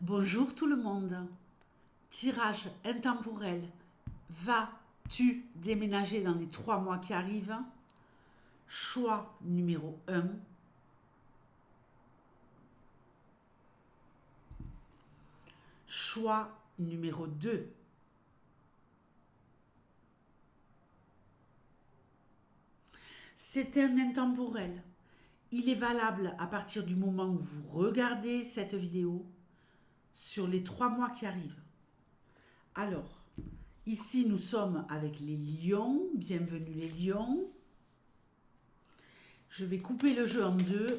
Bonjour tout le monde. Tirage intemporel. Vas-tu déménager dans les 3 mois qui arrivent? Choix numéro un. Choix numéro 2. C'est un intemporel. Il est valable à partir du moment où vous regardez cette vidéo sur les 3 mois qui arrivent. Alors, ici nous sommes avec les lions. Bienvenue les lions. Je vais couper le jeu en deux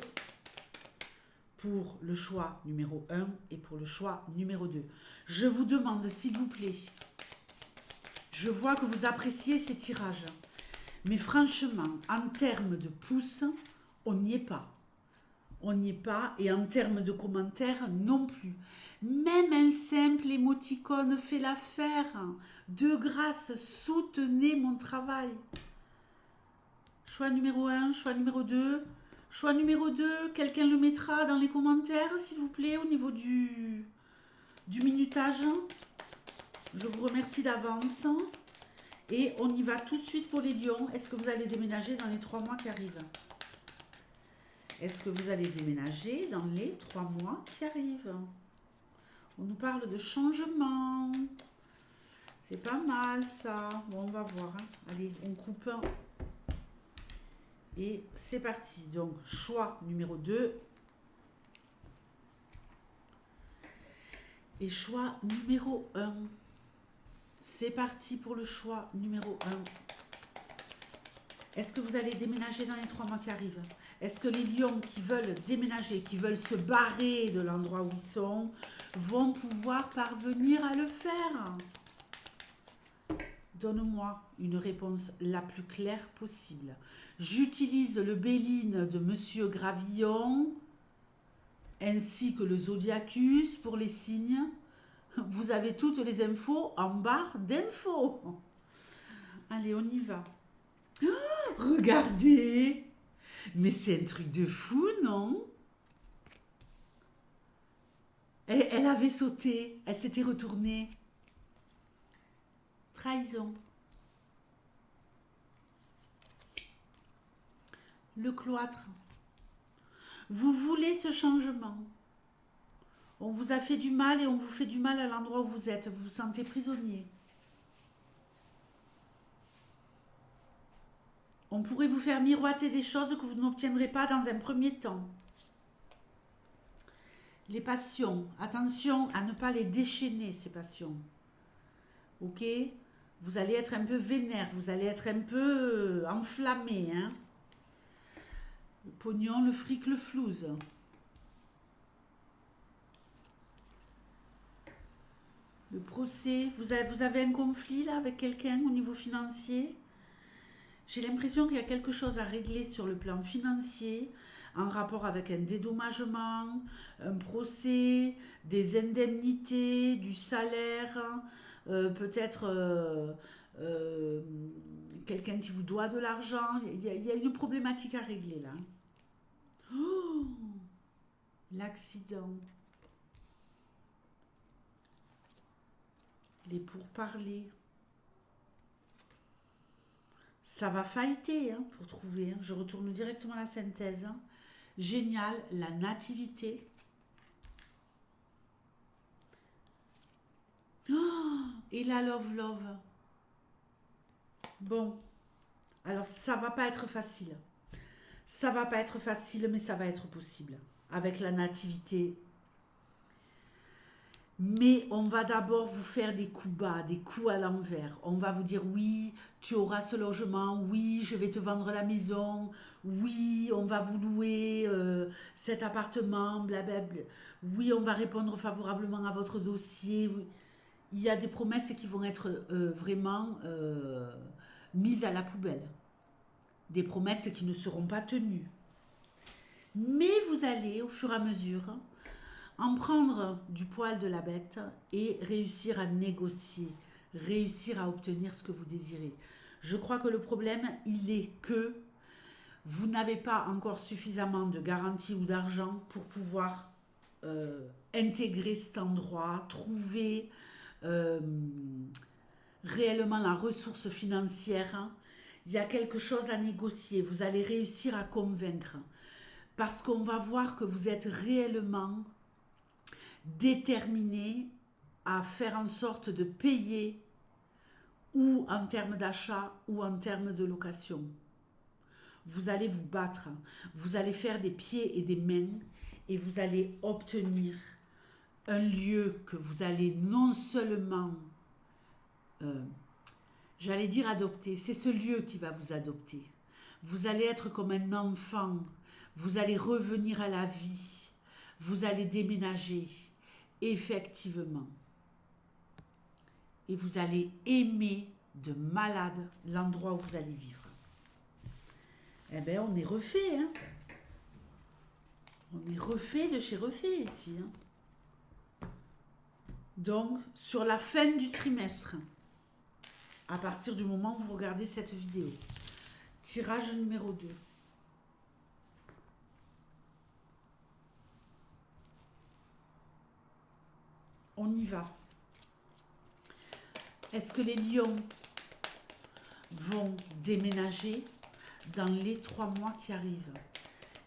pour le choix numéro 1 et pour le choix numéro 2. Je vous demande s'il vous plaît, je vois que vous appréciez ces tirages, mais franchement, en termes de pouces, on n'y est pas. On n'y est pas, et en termes de commentaires non plus. Même un simple émoticône fait l'affaire. De grâce, soutenez mon travail. Choix numéro 1, choix numéro 2. Choix numéro 2, quelqu'un le mettra dans les commentaires, s'il vous plaît, au niveau du minutage. Je vous remercie d'avance. Et on y va tout de suite pour les lions. Est-ce que vous allez déménager dans les 3 mois qui arrivent? Est-ce que vous allez déménager dans les 3 mois qui arrivent? On nous parle de changement. C'est pas mal ça. Bon, on va voir. Allez, on coupe. Et c'est parti. Donc, choix numéro 2. Et choix numéro 1. C'est parti pour le choix numéro 1. Est-ce que vous allez déménager dans les 3 mois qui arrivent? Est-ce que les lions qui veulent déménager, qui veulent se barrer de l'endroit où ils sont, vont pouvoir parvenir à le faire? Donne-moi une réponse la plus claire possible. J'utilise le Béline de Monsieur Gravillon ainsi que le Zodiacus pour les signes. Vous avez toutes les infos en barre d'infos. Allez, on y va. Oh, regardez! Mais c'est un truc de fou, non? Elle avait sauté, elle s'était retournée. Trahison. Le cloître. Vous voulez ce changement. On vous a fait du mal et on vous fait du mal à l'endroit où vous êtes. Vous vous sentez prisonnier. On pourrait vous faire miroiter des choses que vous n'obtiendrez pas dans un premier temps. Les passions. Attention à ne pas les déchaîner, ces passions. Ok? Vous allez être un peu vénère, vous allez être un peu enflammé. Hein? Le pognon, le fric, le flouze. Le procès, vous avez un conflit là avec quelqu'un au niveau financier. J'ai l'impression qu'il y a quelque chose à régler sur le plan financier en rapport avec un dédommagement, un procès, des indemnités, du salaire, peut-être euh, quelqu'un qui vous doit de l'argent. Il y a une problématique à régler là. Oh, l'accident, les pourparlers. Ça va fighter hein, pour trouver. Hein. Je retourne directement à la synthèse. Hein. Génial, la nativité. Oh, et la love. Bon, alors ça va pas être facile. Ça va pas être facile, mais ça va être possible. Avec la nativité. Mais on va d'abord vous faire des coups bas, des coups à l'envers. On va vous dire oui, tu auras ce logement, oui, je vais te vendre la maison, oui, on va vous louer cet appartement, blablabla. Oui, on va répondre favorablement à votre dossier. Oui. Il y a des promesses qui vont être vraiment mises à la poubelle. Des promesses qui ne seront pas tenues. Mais vous allez, au fur et à mesure, en prendre du poil de la bête et réussir à négocier, réussir à obtenir ce que vous désirez. Je crois que le problème, il est que vous n'avez pas encore suffisamment de garantie ou d'argent pour pouvoir intégrer cet endroit, trouver réellement la ressource financière. Hein. Il y a quelque chose à négocier, vous allez réussir à convaincre. Parce qu'on va voir que vous êtes réellement déterminé à faire en sorte de payer ou en termes d'achat ou en termes de location. Vous allez vous battre, vous allez faire des pieds et des mains et vous allez obtenir un lieu que vous allez non seulement, j'allais dire adopter, c'est ce lieu qui va vous adopter. Vous allez être comme un enfant, vous allez revenir à la vie, vous allez déménager, effectivement. Et vous allez aimer de malade l'endroit où vous allez vivre. Eh bien, on est refait, hein. On est refait de chez refait ici, hein. Donc, sur la fin du trimestre, à partir du moment où vous regardez cette vidéo, tirage numéro 2. On y va. Est-ce que les lions vont déménager dans les 3 mois qui arrivent?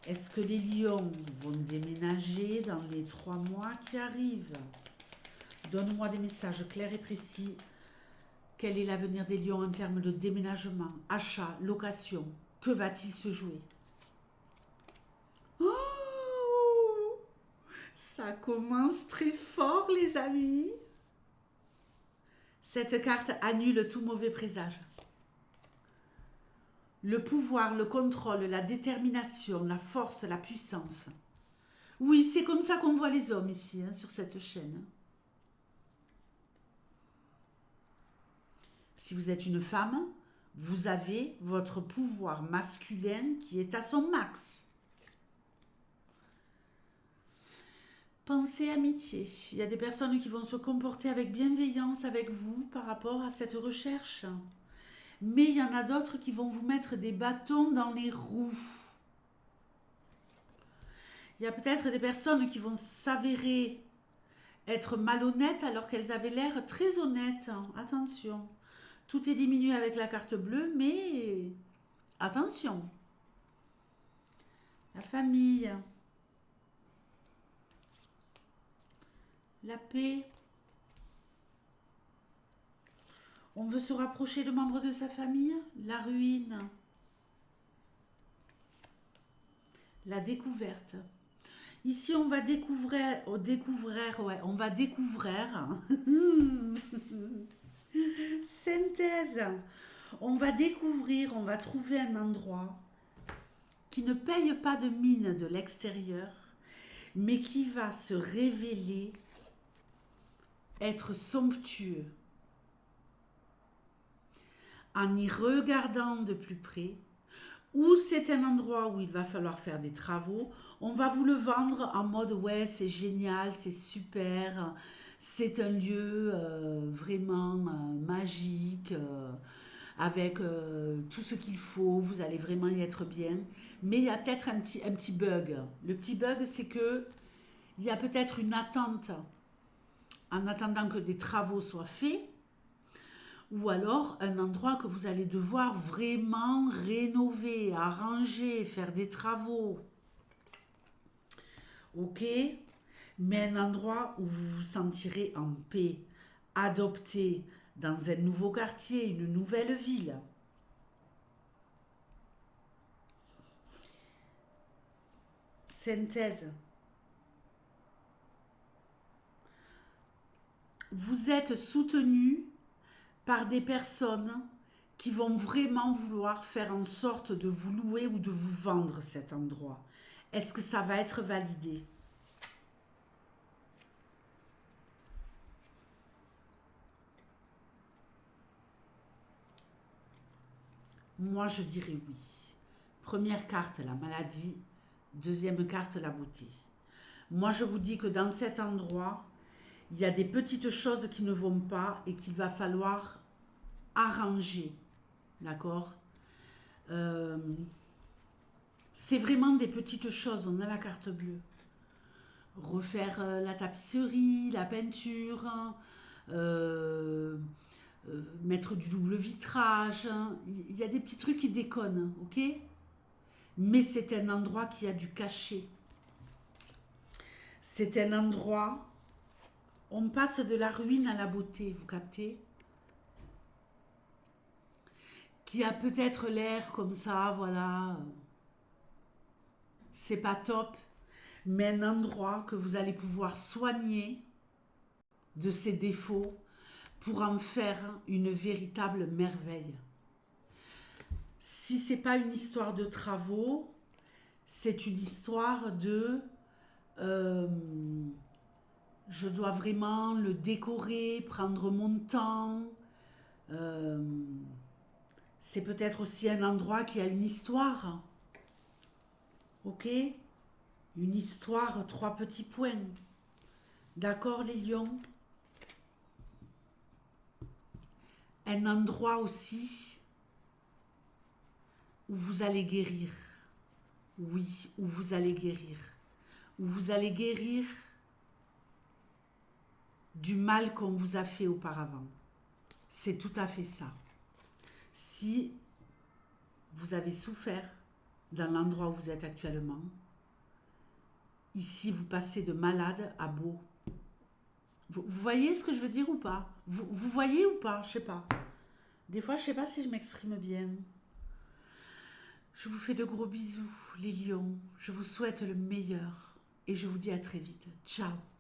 Est-ce que les lions vont déménager dans les 3 mois qui arrivent? Donne-moi des messages clairs et précis. Quel est l'avenir des lions en termes de déménagement, achat, location? Que va-t-il se jouer? Oh, ça commence très fort, les amis. Cette carte annule tout mauvais présage. Le pouvoir, le contrôle, la détermination, la force, la puissance. Oui, c'est comme ça qu'on voit les hommes ici, hein, sur cette chaîne. Si vous êtes une femme, vous avez votre pouvoir masculin qui est à son max. Pensez amitié. Il y a des personnes qui vont se comporter avec bienveillance avec vous par rapport à cette recherche. Mais il y en a d'autres qui vont vous mettre des bâtons dans les roues. Il y a peut-être des personnes qui vont s'avérer être malhonnêtes alors qu'elles avaient l'air très honnêtes. Attention. Tout est diminué avec la carte bleue, mais attention. La famille. La paix. On veut se rapprocher de membres de sa famille. La ruine. La découverte. Ici, on va découvrir, on va découvrir. Synthèse. On va découvrir, on va trouver un endroit qui ne paye pas de mine de l'extérieur, mais qui va se révéler être somptueux. En y regardant de plus près, ou c'est un endroit où il va falloir faire des travaux, on va vous le vendre en mode ouais, c'est génial, c'est super, c'est un lieu vraiment magique, avec tout ce qu'il faut, vous allez vraiment y être bien. Mais il y a peut-être un petit bug. Le petit bug, c'est que il y a peut-être une attente en attendant que des travaux soient faits, ou alors un endroit que vous allez devoir vraiment rénover, arranger, faire des travaux. Ok? Mais un endroit où vous vous sentirez en paix, adopté dans un nouveau quartier, une nouvelle ville. Synthèse. Vous êtes soutenu par des personnes qui vont vraiment vouloir faire en sorte de vous louer ou de vous vendre cet endroit. Est-ce que ça va être validé? Moi, je dirais oui. Première carte, la maladie. Deuxième carte, la beauté. Moi, je vous dis que dans cet endroit, il y a des petites choses qui ne vont pas et qu'il va falloir arranger. D'accord? C'est vraiment des petites choses. On a la carte bleue. refaire la tapisserie, la peinture, euh, mettre du double vitrage. Il y a des petits trucs qui déconnent, ok? Mais c'est un endroit qui a du cachet. C'est un endroit, on passe de la ruine à la beauté, vous captez? Qui a peut-être l'air comme ça, voilà. C'est pas top, mais un endroit que vous allez pouvoir soigner de ses défauts pour en faire une véritable merveille. Si c'est pas une histoire de travaux, c'est une histoire de euh, je dois vraiment le décorer, prendre mon temps. Euh, c'est peut-être aussi un endroit qui a une histoire. Ok? Une histoire, 3 petits points. D'accord, les lions? Un endroit aussi où vous allez guérir. Oui, où vous allez guérir. Où vous allez guérir du mal qu'on vous a fait auparavant. C'est tout à fait ça. Si vous avez souffert dans l'endroit où vous êtes actuellement, ici vous passez de malade à beau. Vous voyez ce que je veux dire ou pas? Vous voyez ou pas? Je sais pas. Des fois, je sais pas si je m'exprime bien. Je vous fais de gros bisous, les lions. Je vous souhaite le meilleur et je vous dis à très vite. Ciao.